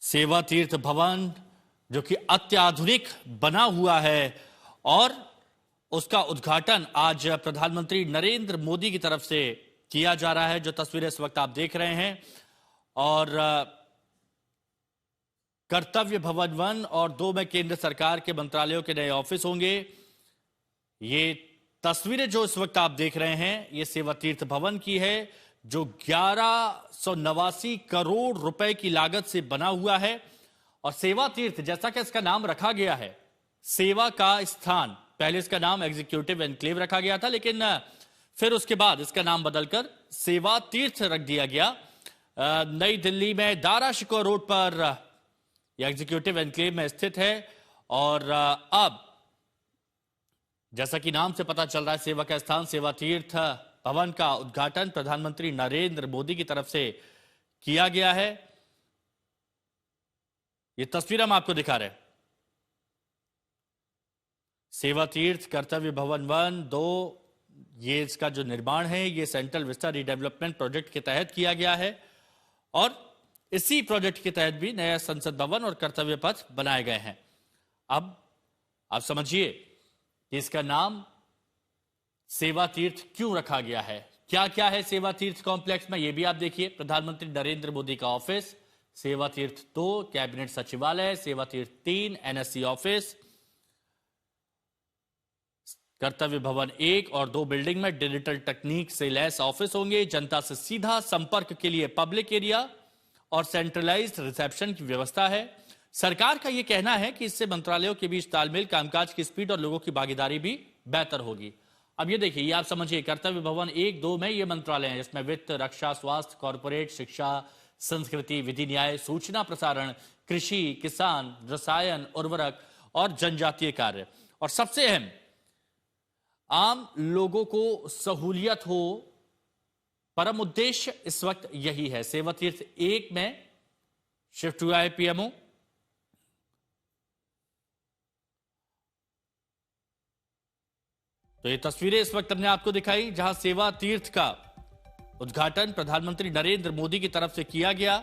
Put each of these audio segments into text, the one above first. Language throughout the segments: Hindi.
सेवा तीर्थ भवन जो कि अत्याधुनिक बना हुआ है और उसका उद्घाटन आज प्रधानमंत्री नरेंद्र मोदी की तरफ से किया जा रहा है। जो तस्वीरें इस वक्त आप देख रहे हैं और कर्तव्य भवन 1 और 2 में केंद्र सरकार के मंत्रालयों के नए ऑफिस होंगे। ये तस्वीरें जो इस वक्त आप देख रहे हैं ये सेवा तीर्थ भवन की है जो 1189 करोड़ रुपए की लागत से बना हुआ है। और सेवा तीर्थ जैसा कि इसका नाम रखा गया है, सेवा का स्थान, पहले इसका नाम एग्जीक्यूटिव एनक्लेव रखा गया था, लेकिन फिर उसके बाद इसका नाम बदलकर सेवा तीर्थ रख दिया गया। नई दिल्ली में दारा शिकोह रोड पर यह एग्जीक्यूटिव एनक्लेव में स्थित है। और अब जैसा कि नाम से पता चल रहा है, सेवा का स्थान सेवा तीर्थ भवन का उद्घाटन प्रधानमंत्री नरेंद्र मोदी की तरफ से किया गया है। ये तस्वीर हम आपको दिखा रहे हैं। सेवा तीर्थ कर्तव्य भवन 1, 2 ये इसका जो निर्माण है ये सेंट्रल विस्टा रीडेवलपमेंट प्रोजेक्ट के तहत किया गया है और इसी प्रोजेक्ट के तहत भी नया संसद भवन और कर्तव्य पथ बनाए गए हैं। अब आप समझिए कि इसका नाम सेवा तीर्थ क्यों रखा गया है, क्या क्या है सेवा तीर्थ कॉम्प्लेक्स में, यह भी आप देखिए। प्रधानमंत्री नरेंद्र मोदी का ऑफिस सेवा तीर्थ 2, कैबिनेट सचिवालय सेवा तीर्थ 3, एनएससी ऑफिस, कर्तव्य भवन 1 और 2 बिल्डिंग में डिजिटल तकनीक से लैस ऑफिस होंगे। जनता से सीधा संपर्क के लिए पब्लिक एरिया और सेंट्रलाइज्ड रिसेप्शन की व्यवस्था है। सरकार का यह कहना है कि इससे मंत्रालयों के बीच तालमेल, कामकाज की स्पीड और लोगों की भागीदारी भी बेहतर होगी। अब ये देखिए, ये आप समझिए, कर्तव्य भवन 1, 2 में ये मंत्रालय हैं जिसमें वित्त, रक्षा, स्वास्थ्य, कॉर्पोरेट, शिक्षा, संस्कृति, विधि न्याय, सूचना प्रसारण, कृषि, किसान, रसायन, उर्वरक और जनजातीय कार्य। और सबसे अहम, आम लोगों को सहूलियत हो, परम उद्देश्य इस वक्त यही है। सेवा तीर्थ 1 में शिफ्ट हुआ है पीएमओ। तो ये तस्वीरें इस वक्त हमने आपको दिखाई जहां सेवा तीर्थ का उद्घाटन प्रधानमंत्री नरेंद्र मोदी की तरफ से किया गया।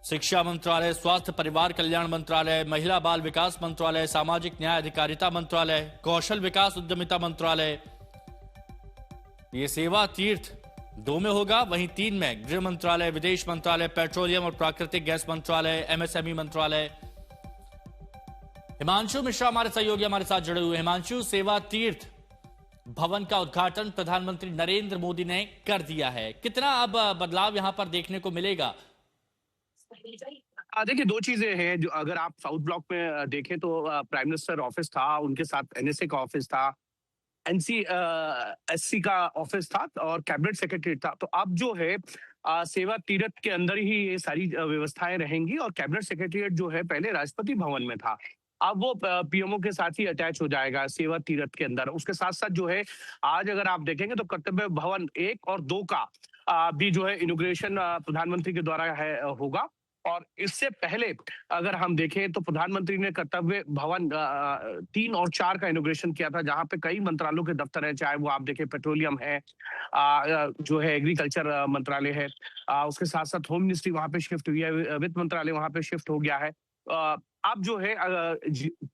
शिक्षा मंत्रालय, स्वास्थ्य परिवार कल्याण मंत्रालय, महिला बाल विकास मंत्रालय, सामाजिक न्याय अधिकारिता मंत्रालय, कौशल विकास उद्यमिता मंत्रालय, ये सेवा तीर्थ 2 में होगा। वहीं 3 में गृह मंत्रालय, विदेश मंत्रालय, पेट्रोलियम और प्राकृतिक गैस मंत्रालय, एमएसएमई मंत्रालय। हिमांशु मिश्रा हमारे सहयोगी हमारे साथ जुड़े हुए। हिमांशु, सेवा तीर्थ भवन का उद्घाटन प्रधानमंत्री नरेंद्र मोदी ने कर दिया है, कितना अब बदलाव यहां पर देखने को मिलेगा? देखिए, 2 चीजें हैं। जो अगर आप साउथ ब्लॉक में देखें तो प्राइम मिनिस्टर ऑफिस था, उनके साथ एनएसए का ऑफिस था, एससी का ऑफिस था और कैबिनेट सेक्रेटरी था। तो अब जो है सेवा तीर्थ के अंदर ही ये सारी व्यवस्थाएं रहेंगी और कैबिनेट सेक्रेटरीट जो है पहले राष्ट्रपति भवन में था, अब वो पीएमओ के साथ ही अटैच हो जाएगा सेवा तीर्थ के अंदर। उसके साथ साथ जो है आज अगर आप देखेंगे तो कर्तव्य भवन 1 और 2 का भी जो है इनॉग्रेशन प्रधानमंत्री के द्वारा होगा। और इससे पहले अगर हम देखें तो प्रधानमंत्री ने कर्तव्य भवन 3 और 4 का इनॉग्रेशन किया था, जहां पे कई मंत्रालयों के दफ्तर हैं, चाहे वो आप देखें पेट्रोलियम है, जो है एग्रीकल्चर मंत्रालय है, उसके साथ साथ होम मिनिस्ट्री वहां पे शिफ्ट हुई है, वित्त मंत्रालय वहां पे शिफ्ट हो गया है। अब जो है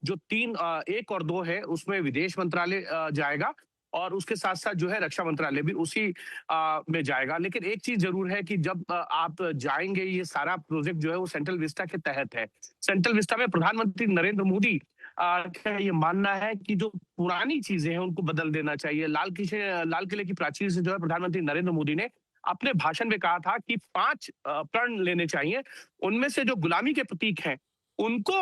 जो 1 और 2 है उसमें विदेश मंत्रालय जाएगा और उसके साथ साथ जो है रक्षा मंत्रालय भी उसी में जाएगा। लेकिन एक चीज जरूर है कि जब आप जाएंगे, ये सारा प्रोजेक्ट जो है वो सेंट्रल विस्टा के तहत है। सेंट्रल विस्टा में प्रधानमंत्री नरेंद्र मोदी का ये मानना है कि जो पुरानी चीजें हैं उनको बदल देना चाहिए। लाल किले की प्राचीर से जो है प्रधानमंत्री नरेंद्र मोदी ने अपने भाषण में कहा था कि 5 प्रण लेने चाहिए, उनमें से जो गुलामी के प्रतीक हैं उनको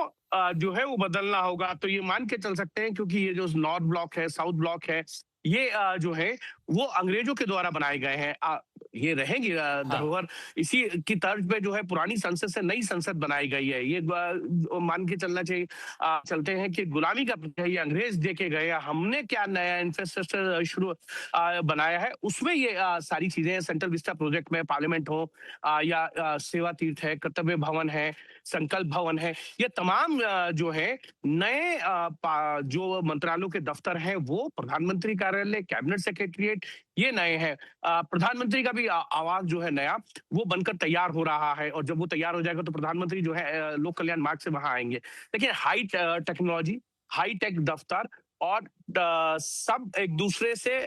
जो है वो बदलना होगा। तो ये मान के चल सकते हैं, क्योंकि ये जो नॉर्थ ब्लॉक है, साउथ ब्लॉक है, ये जो है वो अंग्रेजों के द्वारा बनाए गए हैं। ये रहेंगी धरोहर, इसी की तर्ज पे जो है पुरानी संसद से नई संसद बनाई गई है। ये मान के चलना चाहिए, चलते हैं कि गुलामी का ये अंग्रेज देके गए, हमने क्या नया इंफ्रास्ट्रक्चर शुरू बनाया है, उसमें ये सारी चीजें सेंट्रल विस्टा प्रोजेक्ट में, पार्लियामेंट हो या सेवा तीर्थ है, कर्तव्य भवन है, संकल्प भवन है, ये तमाम जो है नए जो मंत्रालयों के दफ्तर हैं वो प्रधानमंत्री कार्यालय, कैबिनेट सेक्रेटरीट सेक्रेटेरिएट ये नए हैं। प्रधानमंत्री का भी आवास जो है नया, वो बनकर तैयार हो रहा है, और जब वो तैयार हो जाएगा तो प्रधानमंत्री जो है लोक कल्याण मार्ग से वहां आएंगे। लेकिन हाई टेक्नोलॉजी, हाई टेक दफ्तर और सब एक दूसरे से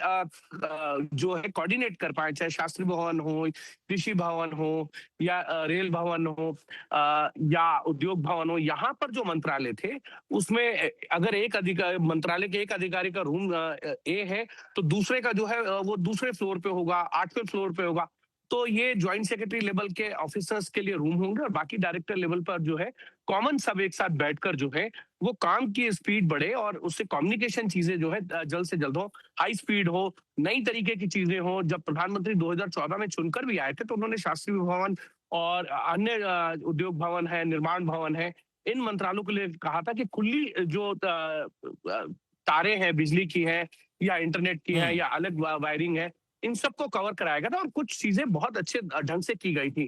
जो है कोऑर्डिनेट कर पाए, चाहे शास्त्री भवन हो, कृषि भवन हो, या रेल भवन हो, या उद्योग भवन हो। यहाँ पर जो मंत्रालय थे उसमें अगर एक अधिकारी, मंत्रालय के एक अधिकारी का रूम ए है, तो दूसरे का जो है वो दूसरे फ्लोर पे होगा, 8वें फ्लोर पे होगा। तो ये ज्वाइंट सेक्रेटरी लेवल के ऑफिसर्स के लिए रूम होंगे, और बाकी डायरेक्टर लेवल पर जो है कॉमन सब एक साथ बैठकर जो है वो काम की स्पीड बढ़े, और उससे कम्युनिकेशन चीजें जो है जल्द से जल्द हो, हाई स्पीड हो, नई तरीके की चीजें हो। जब प्रधानमंत्री 2014 में चुनकर भी आए थे तो उन्होंने शास्त्री भवन और अन्य उद्योग भवन है, निर्माण भवन है, इन मंत्रालयों के लिए कहा था कि खुली जो तारे हैं बिजली की है, या इंटरनेट की है, हम्म। या अलग वायरिंग है, इन सबको कवर कराया गया था, और कुछ चीजें बहुत अच्छे ढंग से की गई थी।